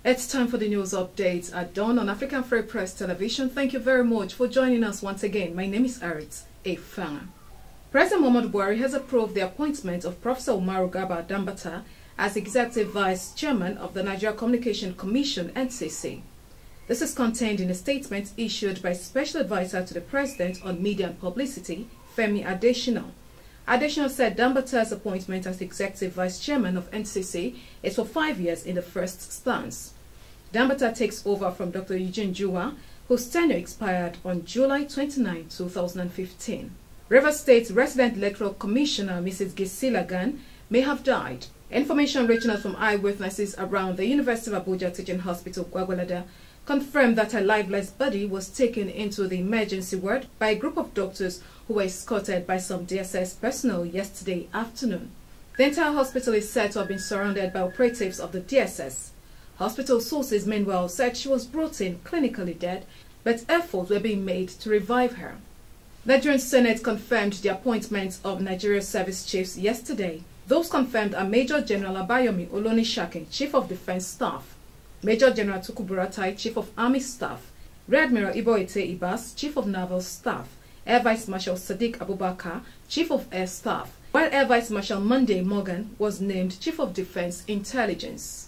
It's time for the news updates at dawn on African Free Press Television. Thank you very much for joining us once again. My name is Arit Efanga. President Muhammadu Buhari has approved the appointment of Professor Umaru Garba Dambata as Executive Vice Chairman of the Nigeria Communication Commission, NCC. This is contained in a statement issued by Special Advisor to the President on Media and Publicity, Femi Adesina. Adesina said Dambata's appointment as Executive Vice Chairman of NCC is for 5 years in the first stance. Dambata takes over from Dr. Eugene Juwa, whose tenure expired on July 29, 2015. Rivers State Resident Electoral Commissioner Mrs. Gisila Gan may have died. Information reaching us from eyewitnesses around the University of Abuja Teaching Hospital, Gwagwalada, confirmed that her lifeless body was taken into the emergency ward by a group of doctors who were escorted by some DSS personnel yesterday afternoon. The entire hospital is said to have been surrounded by operatives of the DSS. Hospital sources meanwhile said she was brought in clinically dead, but efforts were being made to revive her. The Nigerian Senate confirmed the appointment of Nigeria Service Chiefs yesterday. Those confirmed are Major General Abayomi Olonishakin, Chief of Defense Staff; Major General Tukur Buratai, Chief of Army Staff; Rear Admiral Iboete Ibas, Chief of Naval Staff; Air Vice Marshal Sadiq Abubakar, Chief of Air Staff, while Air Vice Marshal Monday Morgan was named Chief of Defense Intelligence.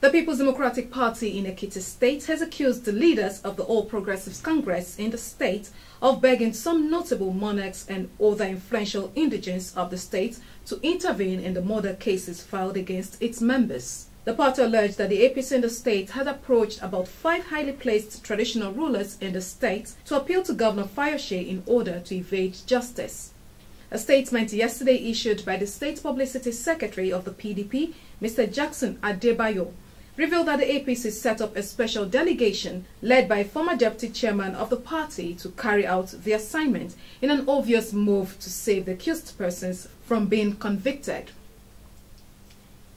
The People's Democratic Party in Ekiti State has accused the leaders of the All Progressives Congress in the state of begging some notable monarchs and other influential indigents of the state to intervene in the murder cases filed against its members. The party alleged that the APC in the state had approached about 5 highly placed traditional rulers in the state to appeal to Governor Fayose in order to evade justice. A statement yesterday issued by the State Publicity Secretary of the PDP, Mr. Jackson Adebayo, revealed that the APC set up a special delegation led by former deputy chairman of the party to carry out the assignment in an obvious move to save the accused persons from being convicted.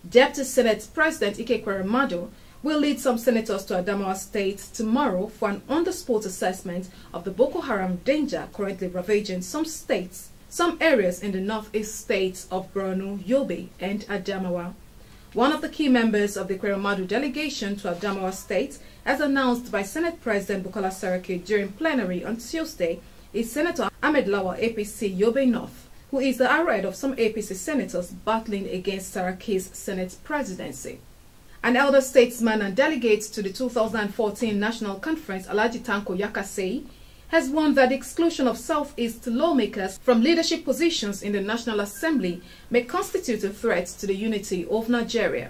Deputy Senate President Ike Ekweremadu will lead some senators to Adamawa State tomorrow for an on-the-spot assessment of the Boko Haram danger currently ravaging some areas in the northeast states of Borno, Yobe, and Adamawa. One of the key members of the Ekweremadu delegation to Adamawa State, as announced by Senate President Bukola Saraki during plenary on Tuesday, is Senator Ahmed Lawal, APC Yobe North, who is the arrowhead of some APC senators battling against Saraki's Senate presidency. An elder statesman and delegate to the 2014 National Conference, Alhaji Tanko Yakasei, has warned that the exclusion of Southeast lawmakers from leadership positions in the National Assembly may constitute a threat to the unity of Nigeria.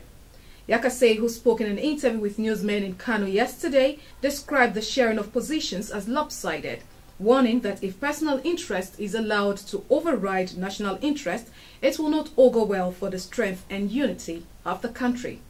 Yakasei, who spoke in an interview with newsmen in Kano yesterday, described the sharing of positions as lopsided, warning that if personal interest is allowed to override national interest, it will not augur well for the strength and unity of the country.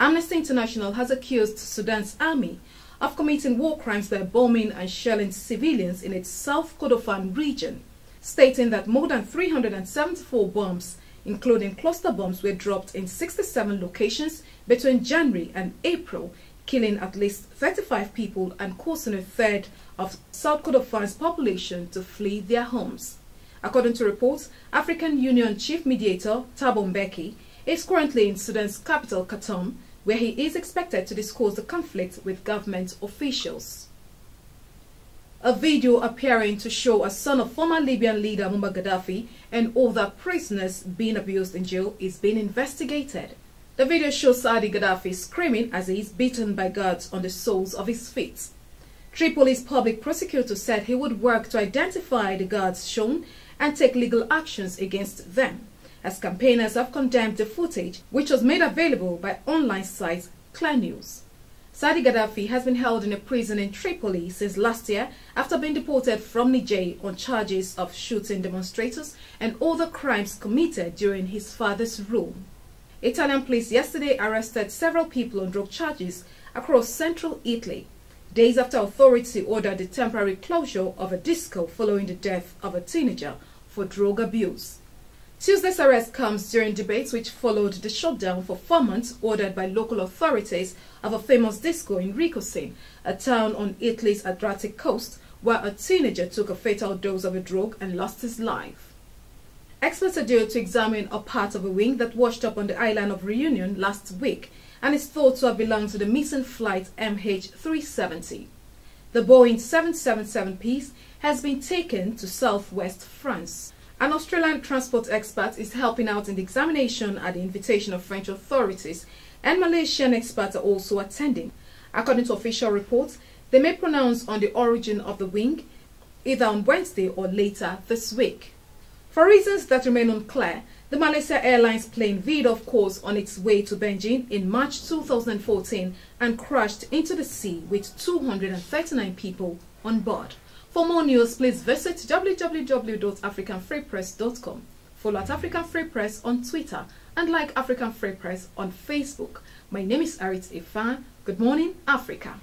Amnesty International has accused Sudan's army of committing war crimes by bombing and shelling civilians in its South Kordofan region, stating that more than 374 bombs, including cluster bombs, were dropped in 67 locations between January and April, killing at least 35 people and causing a third of South Kordofan's population to flee their homes. According to reports, African Union Chief Mediator Thabo Mbeki is currently in Sudan's capital, Khartoum, where he is expected to discuss the conflict with government officials. A video appearing to show a son of former Libyan leader Muammar Gaddafi and other prisoners being abused in jail is being investigated. The video shows Saadi Gaddafi screaming as he is beaten by guards on the soles of his feet. Tripoli's public prosecutor said he would work to identify the guards shown and take legal actions against them, as campaigners have condemned the footage, which was made available by online site Clear News. Saadi Gaddafi has been held in a prison in Tripoli since last year after being deported from Niger on charges of shooting demonstrators and other crimes committed during his father's rule. Italian police yesterday arrested several people on drug charges across central Italy, days after authorities ordered the temporary closure of a disco following the death of a teenager for drug abuse. Tuesday's arrest comes during debates which followed the shutdown for 4 months ordered by local authorities of a famous disco in Ricocin, a town on Italy's Adriatic coast, where a teenager took a fatal dose of a drug and lost his life. Experts are due to examine a part of a wing that washed up on the island of Reunion last week and is thought to have belonged to the missing flight MH370. The Boeing 777 piece has been taken to southwest France. An Australian transport expert is helping out in the examination at the invitation of French authorities, and Malaysian experts are also attending. According to official reports, they may pronounce on the origin of the wing either on Wednesday or later this week. For reasons that remain unclear, the Malaysia Airlines plane veered off course on its way to Beijing in March 2014 and crashed into the sea with 239 people on board. For more news, please visit www.africanfreepress.com. Follow at African Free Press on Twitter and like African Free Press on Facebook. My name is Arit Ifan. Good morning, Africa.